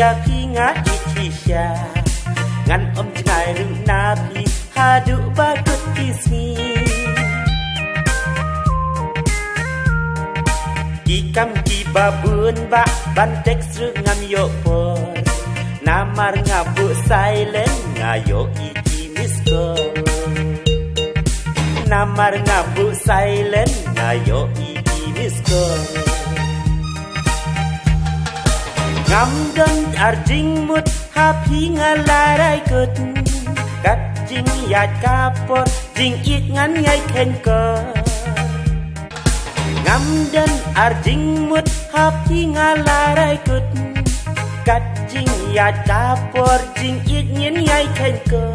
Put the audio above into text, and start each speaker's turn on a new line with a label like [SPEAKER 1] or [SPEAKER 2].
[SPEAKER 1] ya pi nga itisha ngan ngai ru na pi hadu ba kut kismi ki kam ki babun ba ban tek sru ngam yo por namar ngabu silent ngayo iki misko namar ngabu silent ngayo iki misko ngam don arjing mut happy ngalarai kut kat jing yat kapor jing ik ngan ngai khen ko ngam don arjing mut happy ngalarai kut kat jing yat kapor jing ik nyen ngai khen ko